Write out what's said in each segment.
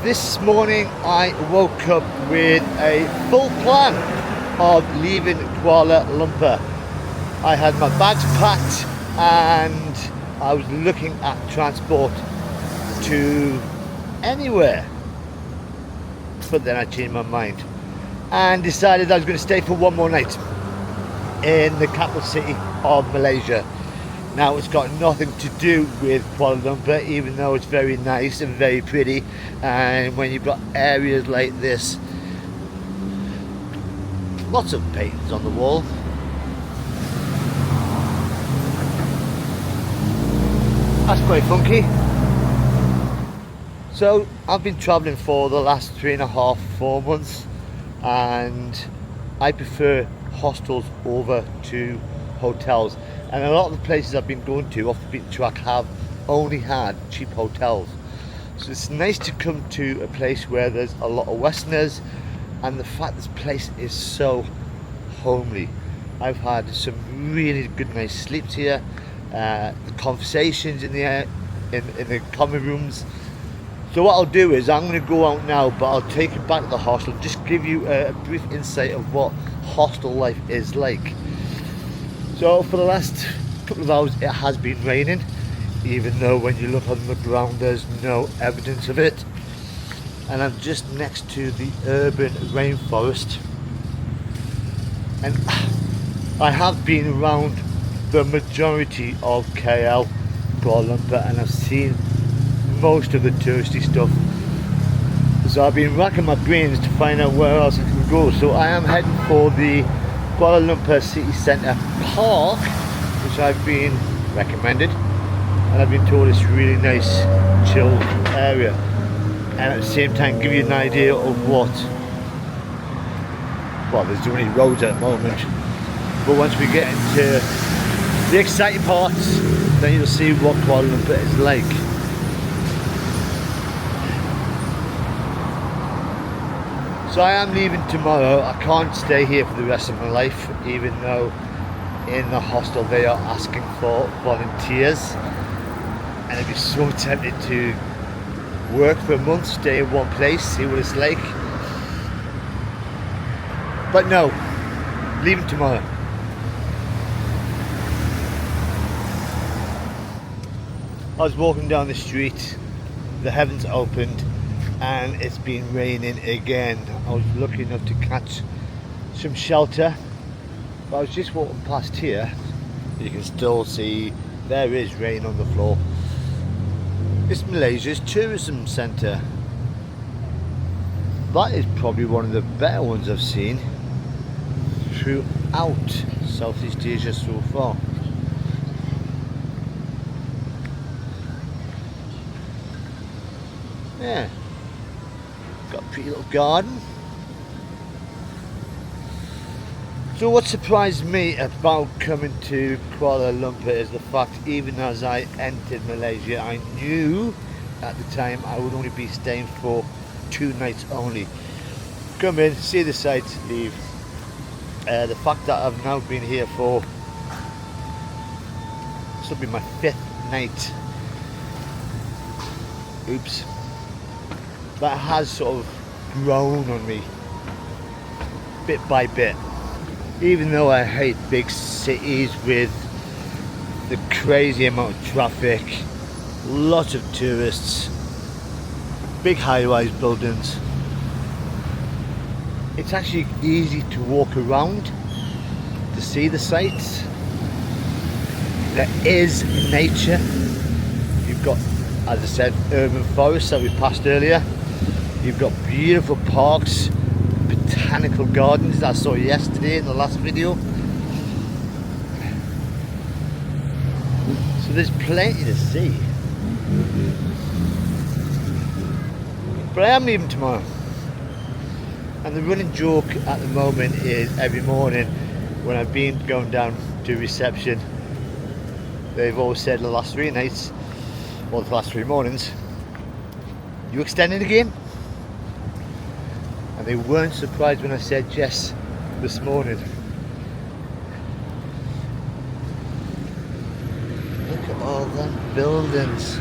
This morning I woke up with a full plan of leaving Kuala Lumpur. I had my bags packed and I was looking at transport to anywhere. But then I changed my mind and decided I was going to stay for one more night in the capital city of Malaysia. Now, it's got nothing to do with Kuala Lumpur, even though it's very nice and very pretty. And when you've got areas like this, lots of paintings on the wall. That's quite funky. So I've been travelling for the last 3.5, 4 months, and I prefer hostels over to hotels. And a lot of the places I've been going to off the beaten track have only had cheap hotels. So it's nice to come to a place where there's a lot of Westerners, and the fact this place is so homely. I've had some really good night's sleeps here. The conversations in the common rooms. So what I'll do is I'm going to go out now, but I'll take you back to the hostel, just give you a brief insight of what hostel life is like. So for the last couple of hours it has been raining, even though when you look on the ground there's no evidence of it. And I'm just next to the urban rainforest, and I have been around the majority of KL, Kuala Lumpur, and I've seen most of the touristy stuff. So I've been racking my brains to find out where else I can go. So I am heading for the Kuala Lumpur City Centre Park, which I've been recommended, and I've been told it's a really nice chilled area, and at the same time give you an idea of what, well, there's too many roads at the moment, but once we get into the exciting parts, then you'll see what Kuala Lumpur is like. So I am leaving tomorrow. I can't stay here for the rest of my life, even though in the hostel they are asking for volunteers. And I'd be so tempted to work for a month, stay in one place, see what it's like. But no, leaving tomorrow. I was walking down the street, the heavens opened, and it's been raining again. I was lucky enough to catch some shelter, but I was just walking past here. You can still see there is rain on the floor. It's Malaysia's tourism centre. That is probably one of the better ones I've seen throughout Southeast Asia so far. Yeah. Got a pretty little garden. So what surprised me about coming to Kuala Lumpur is the fact, even as I entered Malaysia, I knew at the time I would only be staying for 2 nights only. Come in, see the sights, leave. The fact that I've now been here for, this will be my 5th night. Oops. That has sort of grown on me bit by bit. Even though I hate big cities with the crazy amount of traffic, lots of tourists, big high-rise buildings, it's actually easy to walk around to see the sights. There is nature. You've got, as I said, urban forests that we passed earlier. You've got beautiful parks, botanical gardens that I saw yesterday in the last video. So there's plenty to see. But I am leaving tomorrow. And the running joke at the moment is every morning when I've been going down to reception, they've always said the last 3 nights, or the last 3 mornings, you extending the game? And they weren't surprised when I said yes this morning. Look at all them buildings.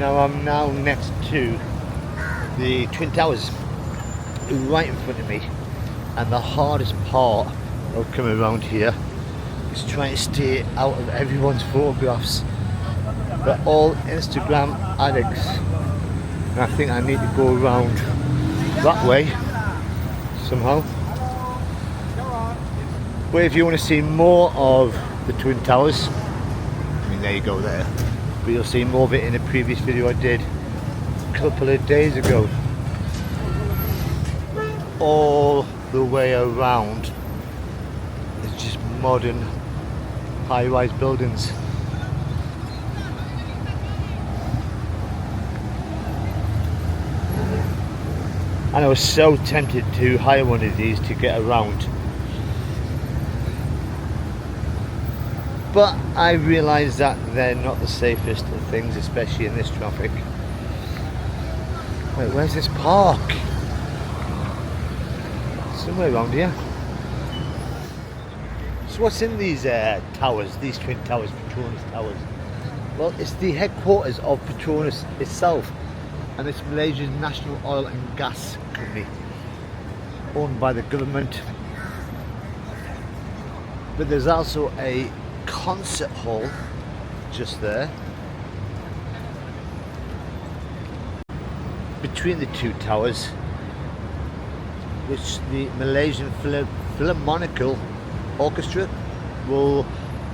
Now I'm now next to the Twin Towers, right in front of me, and the hardest part of coming around here is trying to stay out of everyone's photographs. They're all Instagram addicts, and I think I need to go around that way somehow. But if you want to see more of the Twin Towers, I mean, there you go there, but you'll see more of it in a previous video I did a couple of days ago. All the way around is just modern high-rise buildings. And I was so tempted to hire one of these to get around, but I realised that they're not the safest of things, especially in this traffic. Wait, where's this park? Somewhere around here. So what's in these towers, these Twin Towers, Petronas Towers? Well, it's the headquarters of Petronas itself, and it's Malaysia's national oil and gas company, owned by the government. But there's also a concert hall just there. Between the two towers, which the Malaysian Philharmonical Orchestra will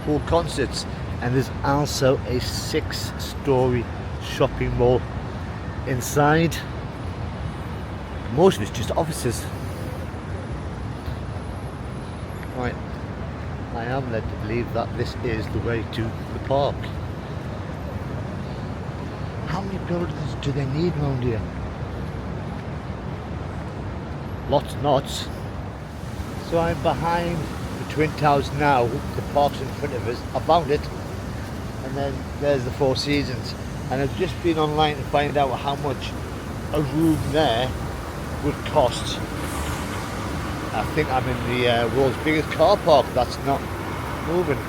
hold concerts, and there's also a 6-story shopping mall inside. Most of it's just offices. Right, I am led to believe that this is the way to the park. How many buildings do they need around here? Lots and lots. So I'm behind the Twin Towers now, the park's in front of us, I found it, and then there's the Four Seasons. And I've just been online to find out how much a room there would cost. I think I'm in the world's biggest car park that's not moving.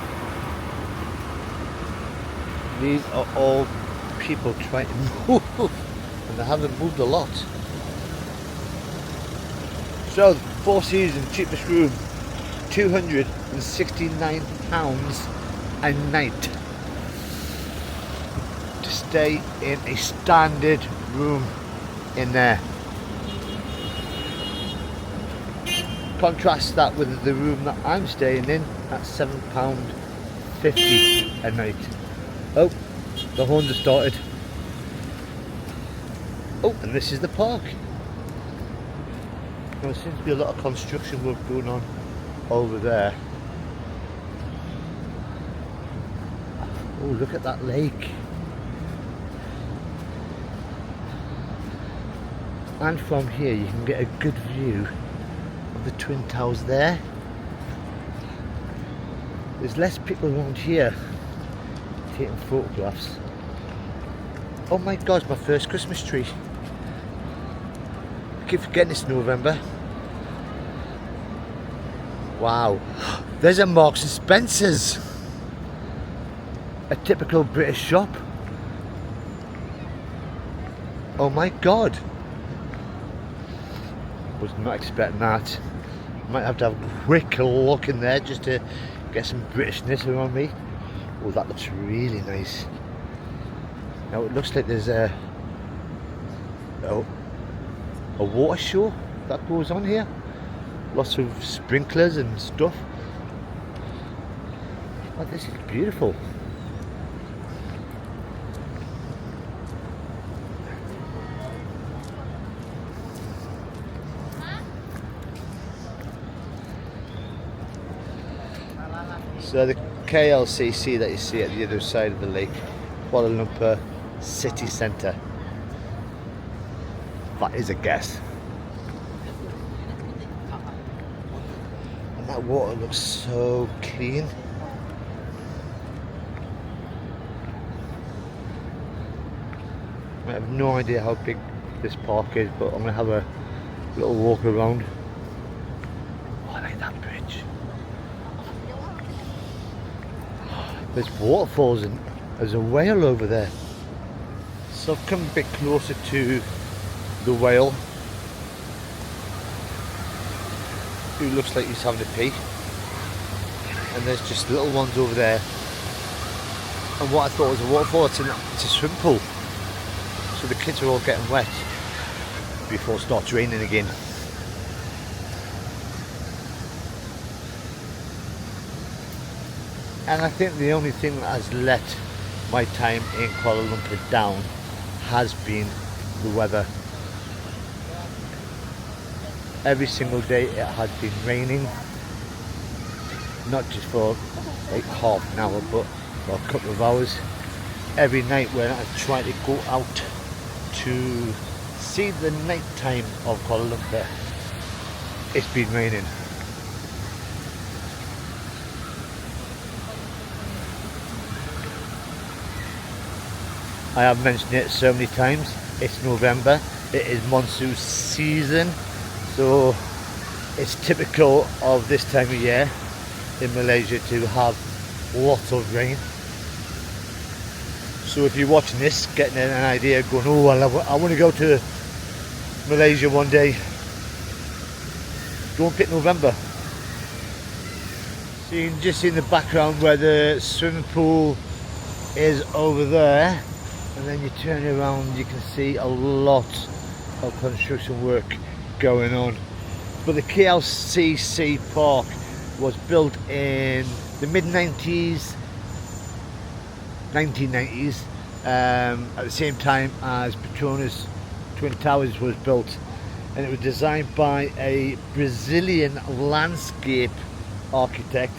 These are all people trying to move, and they haven't moved a lot. So the Four Seasons cheapest room, £269 a night to stay in a standard room in there. Contrast that with the room that I'm staying in at £7.50 a night. Oh, the horns have started. Oh, and this is the park. There seems to be a lot of construction work going on over there. Oh, look at that lake. And from here you can get a good view of the Twin Towers there. There's less people around here taking photographs. Oh my God, my first Christmas tree. I keep forgetting it's November. Wow, there's a Marks and Spencer's. A typical British shop. Oh my God. Was not expecting that. Might have to have a quick look in there just to get some Britishness around me. Oh, that looks really nice. Now it looks like there's a water show that goes on here. Lots of sprinklers and stuff. Oh, this is beautiful. So the KLCC that you see at the other side of the lake, Kuala Lumpur city centre. That is a guess. And that water looks so clean. I have no idea how big this park is, but I'm going to have a little walk around. Oh, I like that bridge. There's waterfalls and there's a whale over there. So I've come a bit closer to the whale, who looks like he's having a pee, and there's just little ones over there, and what I thought was a waterfall, it's a swimming pool, so the kids are all getting wet before it starts raining again. And I think the only thing that has let my time in Kuala Lumpur down has been the weather. Every single day it has been raining, not just for like half an hour but for a couple of hours. Every night when I try to go out to see the night time of Kuala Lumpur, it's been raining. I have mentioned it so many times, it's November, it is monsoon season, so it's typical of this time of year in Malaysia to have lots of rain. So if you're watching this, getting an idea, going, oh well, I want to go to Malaysia one day, don't pick November. So you can just see in the background where the swimming pool is over there, and then you turn around, you can see a lot of construction work going on. But the KLCC Park was built in the mid-90s, 1990s, at the same time as Petronas Towers was built, and it was designed by a Brazilian landscape architect,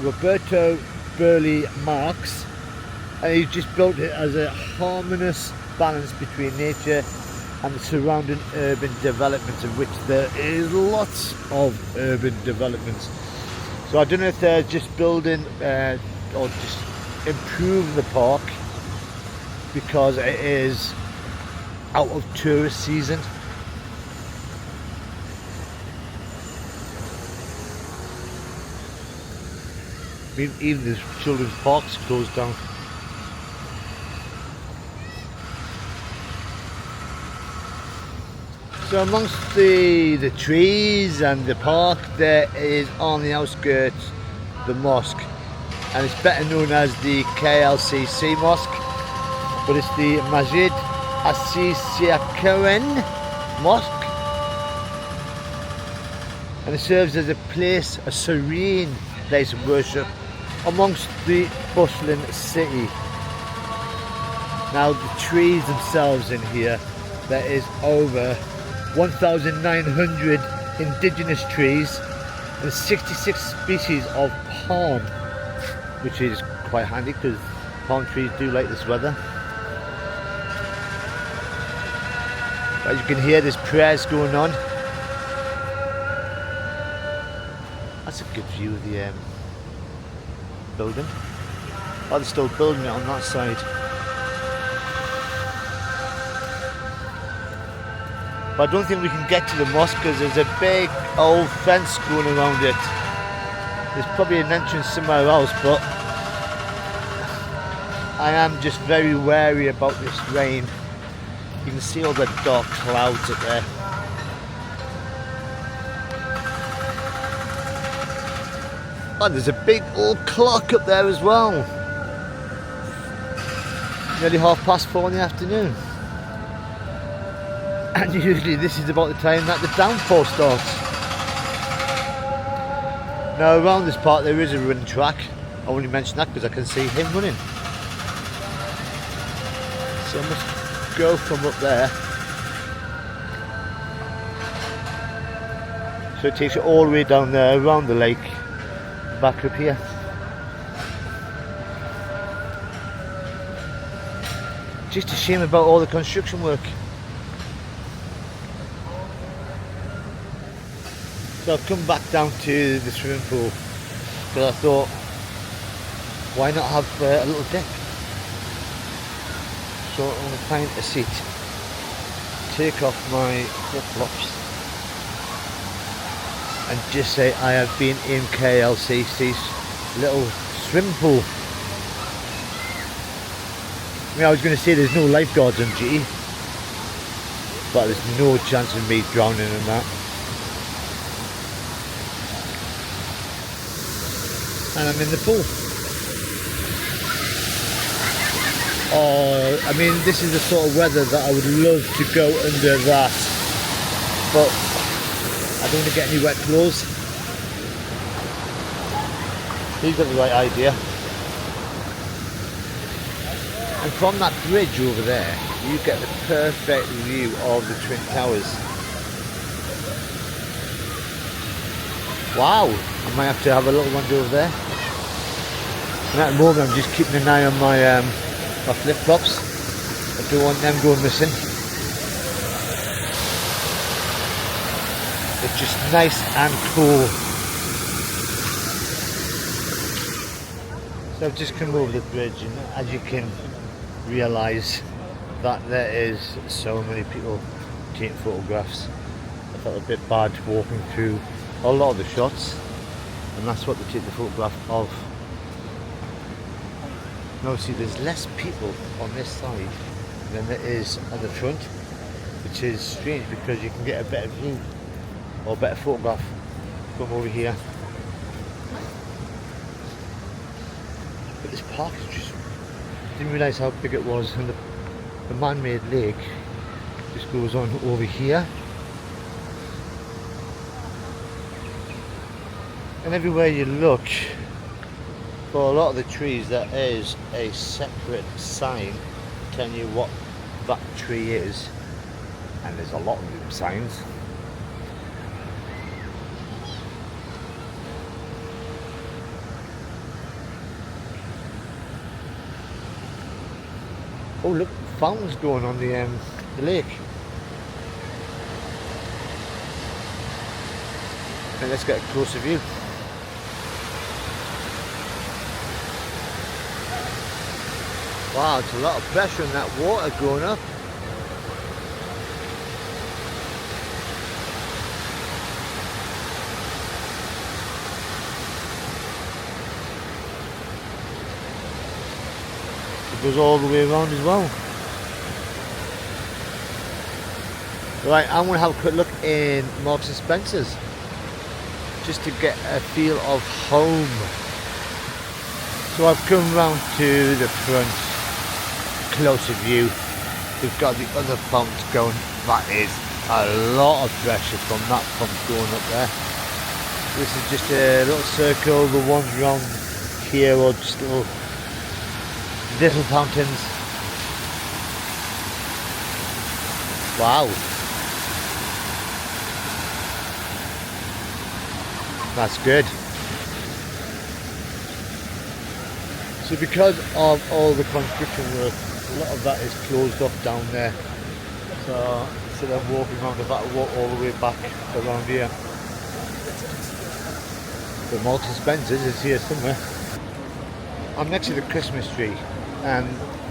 Roberto Burle Marx, and he just built it as a harmonious balance between nature and the surrounding urban developments, of which there is lots of urban developments. So I don't know if they're just building or just improving the park because it is out of tourist season. I mean, even the children's parks closed down. So amongst the trees and the park, there is on the outskirts the mosque, and it's better known as the KLCC Mosque, but it's the Masjid Asisiakoen Mosque, and it serves as a place, a serene place of worship amongst the bustling city. Now the trees themselves in here, there is over 1,900 indigenous trees and 66 species of palm, which is quite handy because palm trees do like this weather. As you can hear, there's prayers going on. That's a good view of the building. Oh, they're still building it on that side. But I don't think we can get to the mosque because there's a big old fence going around it. There's probably an entrance somewhere else, but I am just very wary about this rain. You can see all the dark clouds up there. And there's a big old clock up there as well. Nearly 4:30 in the afternoon. And usually this is about the time that the downpour starts. Now around this part there is a running track. I only mention that because I can see him running. So I must go from up there. So it takes you all the way down there, around the lake, back up here. Just a shame about all the construction work. So I've come back down to the swimming pool because I thought, why not have a little deck? So I'm going to find a seat, take off my flip-flops and just say I have been in KLCC's little swimming pool. mean, I was going to say there's no lifeguards on duty, but there's no chance of me drowning in that. And I'm in the pool. Oh, I mean, this is the sort of weather that I would love to go under that, but I don't want to get any wet clothes. He's got the right idea. And from that bridge over there, you get the perfect view of the Twin Towers. Wow, I might have to have a little wander over there. And at the moment I'm just keeping an eye on my my flip-flops. I don't want them going missing. It's just nice and cool. So I've just come over the bridge, and as you can realise that there is so many people taking photographs. I felt a bit bad walking through a lot of the shots, and that's what they take the photograph of. Now see, there's less people on this side than there is at the front, which is strange because you can get a better view or a better photograph from over here. But this park is just, didn't realise how big it was, and the man-made lake just goes on over here. And everywhere you look, for a lot of the trees, there is a separate sign telling you what that tree is, and there's a lot of them signs. Oh look, fountains going on the lake. And let's get a closer view. Wow, it's a lot of pressure in that water going up. It goes all the way around as well. Right, I'm going to have a quick look in Marks and Spencer's just to get a feel of home. So I've come round to the front, closer view. We've got the other pumps going. That is a lot of pressure from that pump going up there. This is just a little circle. The ones around here are just little fountains. Wow. That's good. So because of all the construction work, a lot of that is closed off down there. So instead of walking around, I've got to walk all the way back around here. The Marks and Spencer's is here somewhere. I'm next to the Christmas tree, and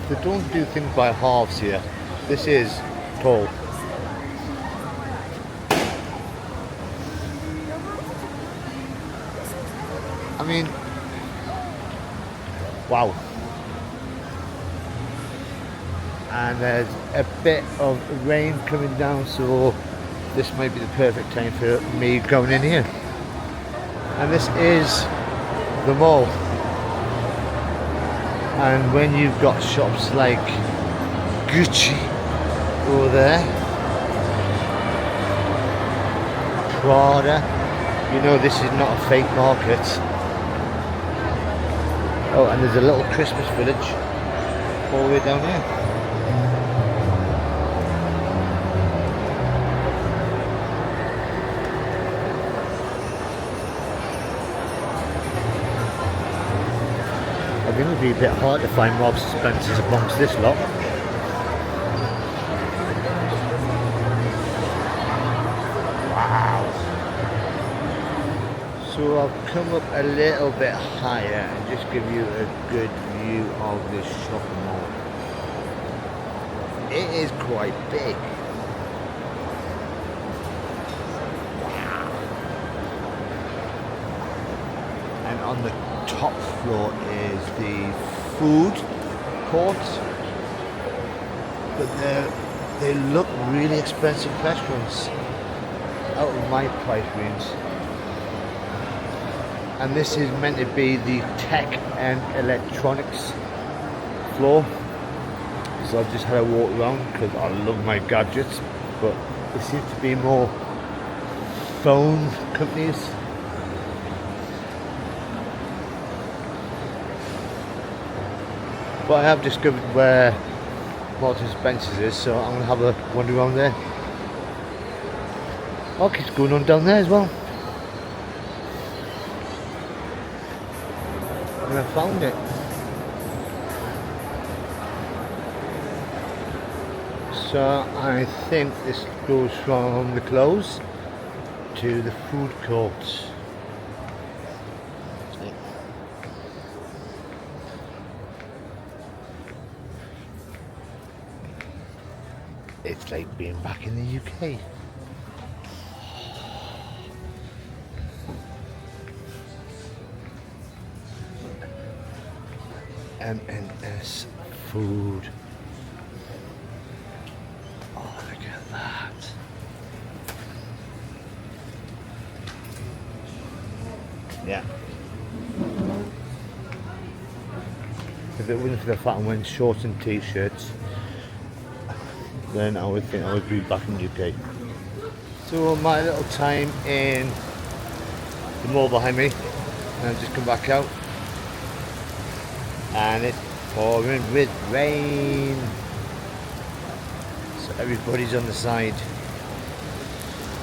they don't do things by halves here. This is tall. I mean, wow. And there's a bit of rain coming down, so this might be the perfect time for me going in here. And this is the mall. And when you've got shops like Gucci over there, Prada, you know this is not a fake market. Oh, and there's a little Christmas village all the way down here. I think it would be a bit hard to find Marks and Spencer's amongst this lot. Wow. So I've come up a little bit higher and just give you a good view of this shopping mall. It is quite big. Wow. And on the top floor is the food court. but they look really expensive restaurants out of my price range. And this is meant to be the tech and electronics floor. So I've just had a walk around because I love my gadgets, but there seems to be more phone companies. But I have discovered where Marks and Spencer's is, so I'm going to have a wander around there. Okay, it's going on down there as well. And I found it. So I think this goes from the close to the food court. It's like being back in the UK. M&S food. Oh, look at that. Yeah. If it wasn't for the fact I'm wearing shorts and t-shirts, then I would think I would be back in the UK. So my little time in the mall behind me, and I've just come back out, and it's pouring with rain. So everybody's on the side,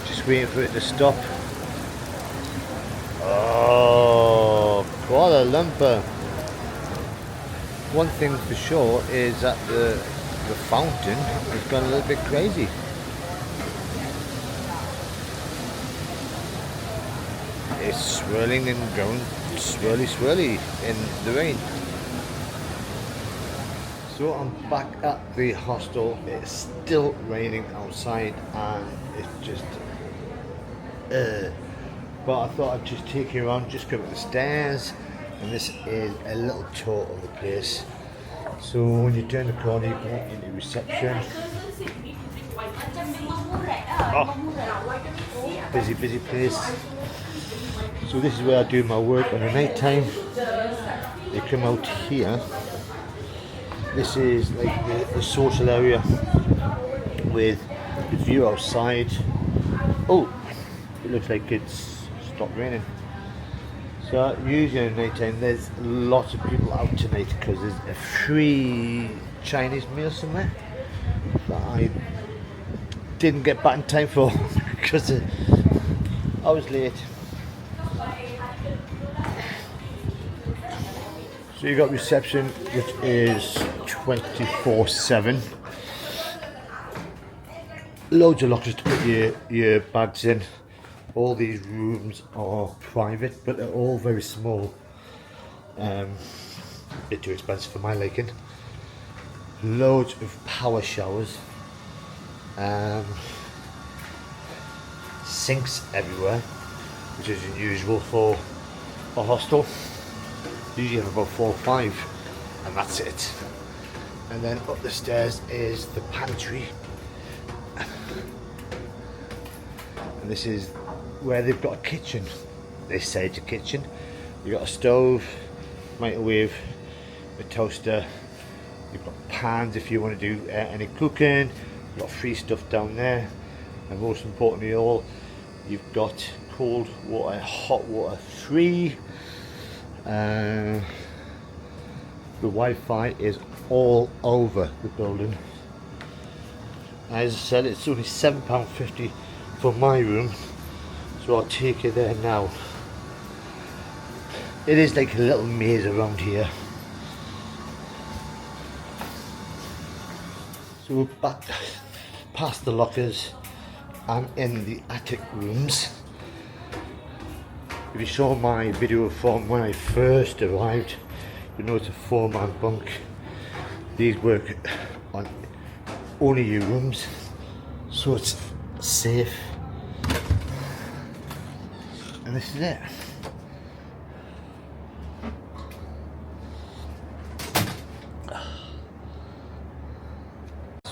just waiting for it to stop. Oh, Kuala Lumpur. One thing for sure is that the fountain has gone a little bit crazy. It's swirling and going swirly in the rain. So I'm back at the hostel. It's still raining outside and it's just but I thought I'd just take you around, just go up the stairs, and this is a little tour of the place. So when you turn the corner, you go into reception. Oh, busy place. So this is where I do my work on the night time. You come out here. This is like the social area with the view outside. Oh, it looks like it's stopped raining. So usually at night time there's lots of people out tonight because there's a free Chinese meal somewhere that I didn't get back in time for because I was late. So you got reception, which is 24/7. Loads of lockers to put your bags in. All these rooms are private, but they're all very small. A bit too expensive for my liking. Loads of power showers. Sinks everywhere, which is unusual for a hostel. Usually have about 4 or 5, and that's it. And then up the stairs is the pantry. And this is where they've got a kitchen. They say it's a kitchen. You've got a stove, microwave, a toaster. You've got pans if you want to do any cooking. You've got free stuff down there. And most importantly all, you've got cold water, hot water free. The Wi-Fi is all over the building. As I said, it's only £7.50 for my room, so I'll take you there now. It is like a little maze around here. So we're back past the lockers and in the attic rooms. If you saw my video from when I first arrived, you know it's a 4-man bunk. These work on only your rooms, so it's safe. And this is it.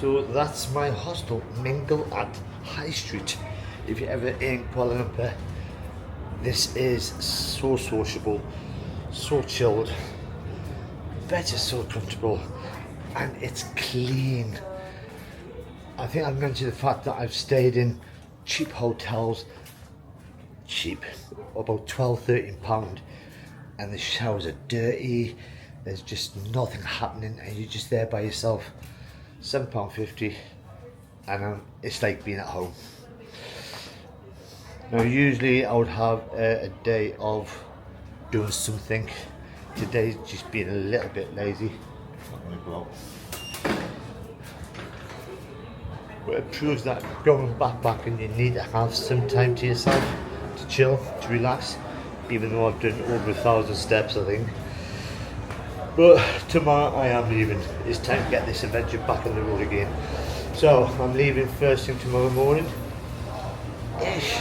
So that's my hostel, Mingle at High Street. If you're ever in Kuala Lumpur, this is so sociable, so chilled, bed is so comfortable, and it's clean. I think I've mentioned the fact that I've stayed in cheap hotels, cheap, about £12–13, and the showers are dirty, there's just nothing happening, and you're just there by yourself. £7.50, and it's like being at home. Now usually I would have a day of doing something. Today's just being a little bit lazy. Not gonna go out. But it proves that going backpacking, you need to have some time to yourself, to chill, to relax, even though I've done over 1,000 steps, I think. But tomorrow I am leaving. It's time to get this adventure back on the road again. So I'm leaving first thing tomorrow morning. Ish.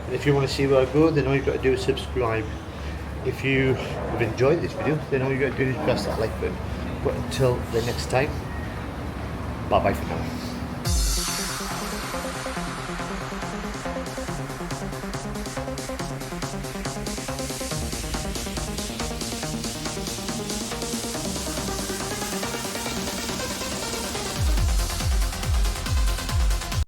And if you want to see where I go, then all you've got to do is subscribe. If you have enjoyed this video, then all you've got to do is press that like button. But until the next time, bye bye for now.